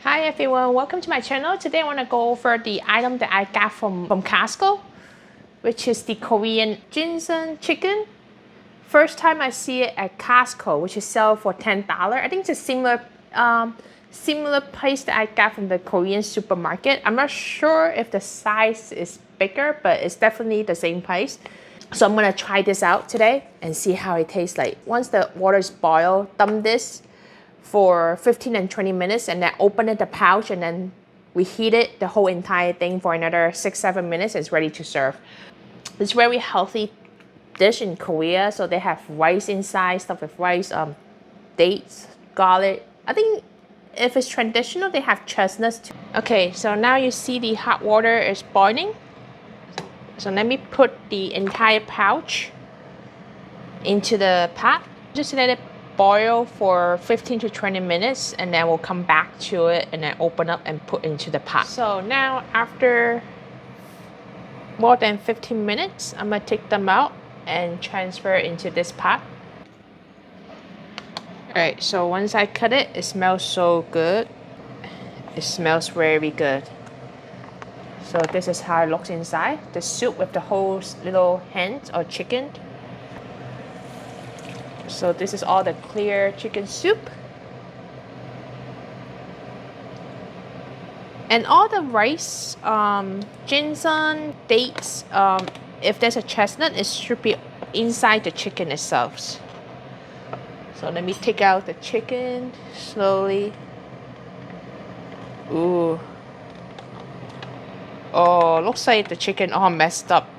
Hi everyone, welcome to my channel. Today I want to go over the item that I got from Costco, which is the Korean ginseng chicken. First time I see it at Costco, which is sell for $10. I think it's a similar price that I got from the Korean supermarket. I'm not sure if the size is bigger, but it's definitely the same price. So I'm gonna try this out today and see how it tastes like. Once the water is boiled, dump this for 15 and 20 minutes and then open it the pouch and then we heat it the whole entire thing for another 6-7 minutes. It's ready to serve. It's very healthy dish in Korea. So they have rice inside, stuff with rice, dates, garlic. I think if it's traditional, they have chestnuts too. Okay, so now you see the hot water is boiling. So let me put the entire pouch into the pot. Just let it boil for 15 to 20 minutes and then we'll come back to it and then open up and put into the pot. So now after more than 15 minutes, I'm gonna take them out and transfer into this pot. Alright, so once I cut it, it smells so good. It smells very good. So this is how it looks inside. The soup with the whole little hens or chicken. So this is all the clear chicken soup. And all the rice, ginseng, dates, if there's a chestnut, it should be inside the chicken itself. So let me take out the chicken slowly. Ooh. Oh, looks like the chicken all messed up.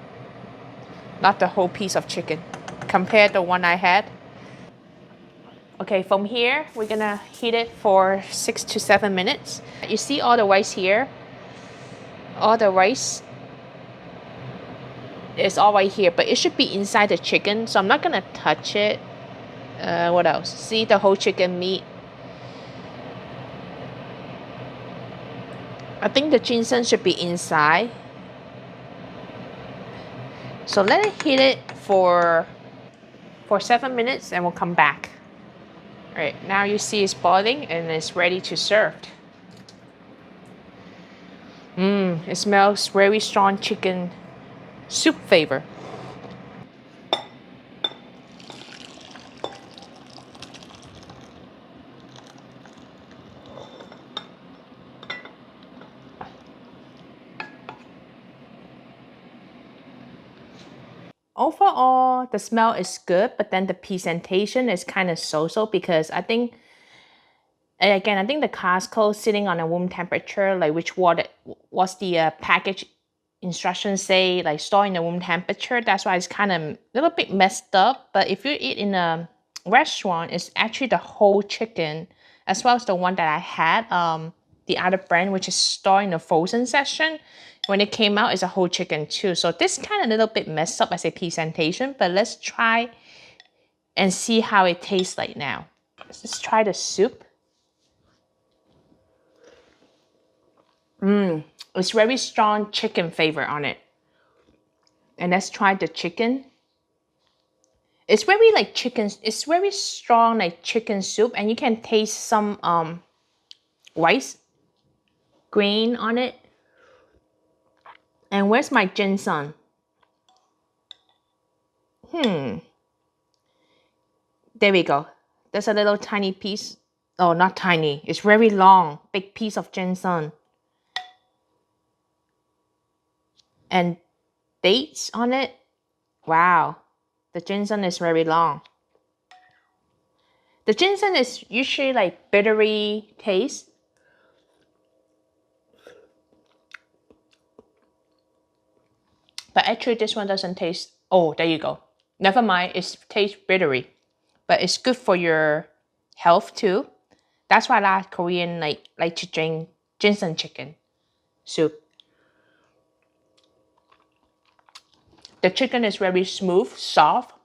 Not the whole piece of chicken compared to the one I had. Okay, from here, we're gonna heat it for 6 to 7 minutes. You see all the rice here? All the rice is all right here, but it should be inside the chicken, so I'm not gonna touch it. What else? See the whole chicken meat? I think the ginseng should be inside. So let it heat it for 7 minutes and we'll come back. Alright, now you see it's boiling and it's ready to serve. It smells very strong chicken soup flavor. Overall, the smell is good, but then the presentation is kind of so-so because I think the Costco sitting on a room temperature, like what's the package instructions say, like store in the room temperature. That's why it's kind of a little bit messed up. But if you eat in a restaurant, it's actually the whole chicken, as well as the one that I had, the other brand, which is stored in the frozen section. When it came out, it's a whole chicken too. So this kind of a little bit messed up as a presentation, but let's try and see how it tastes like now. Let's just try the soup. It's very strong chicken flavor on it. And let's try the chicken. It's very like chicken, it's very strong like chicken soup, and you can taste some rice grain on it. And where's my ginseng? There we go. There's a little tiny piece. Oh, not tiny. It's very long, big piece of ginseng. And dates on it. Wow. The ginseng is very long. The ginseng is usually like bittery taste. But actually this one doesn't taste, oh, there you go. Never mind, it tastes bittery. But it's good for your health too. That's why a lot of Korean like to drink ginseng chicken soup. The chicken is very smooth, soft.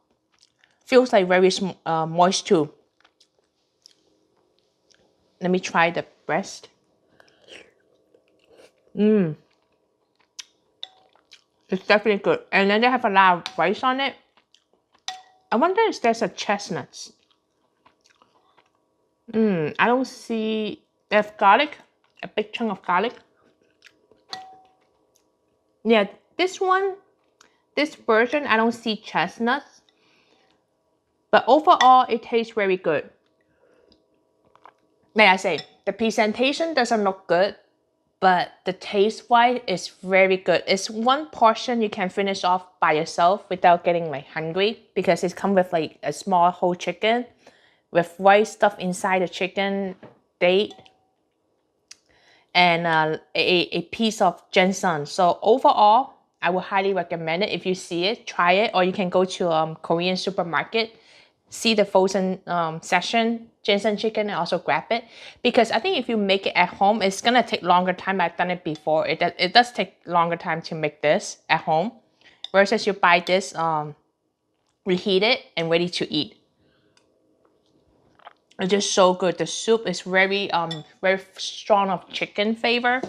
Feels like very moist too. Let me try the breast. It's definitely good. And then they have a lot of rice on it. I wonder if there's a chestnuts. I don't see, they have garlic. a big chunk of garlic. Yeah, this version, I don't see chestnuts. But overall, it tastes very good. Like I say, the presentation doesn't look good, but the taste-wise is very good. It's one portion you can finish off by yourself without getting like hungry, because it comes with like a small whole chicken with white stuff inside the chicken, date, and a piece of ginseng. So overall, I would highly recommend it. If you see it, try it, or you can go to Korean supermarket, see the frozen section, ginseng chicken, and also grab it. Because I think if you make it at home, it's gonna take longer time. I've done it before. It does take longer time to make this at home, versus you buy this reheat it and ready to eat. It's just so good. The soup is very strong of chicken flavor.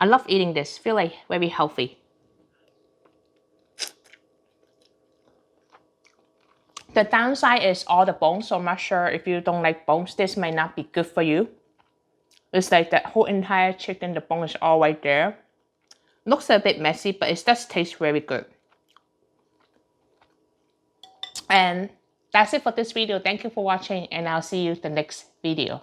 I love eating this. Feel like very healthy. The downside is all the bones, so I'm not sure if you don't like bones, this might not be good for you. It's like that whole entire chicken, the bone is all right there. Looks a bit messy, but it does taste very good. And that's it for this video. Thank you for watching, and I'll see you in the next video.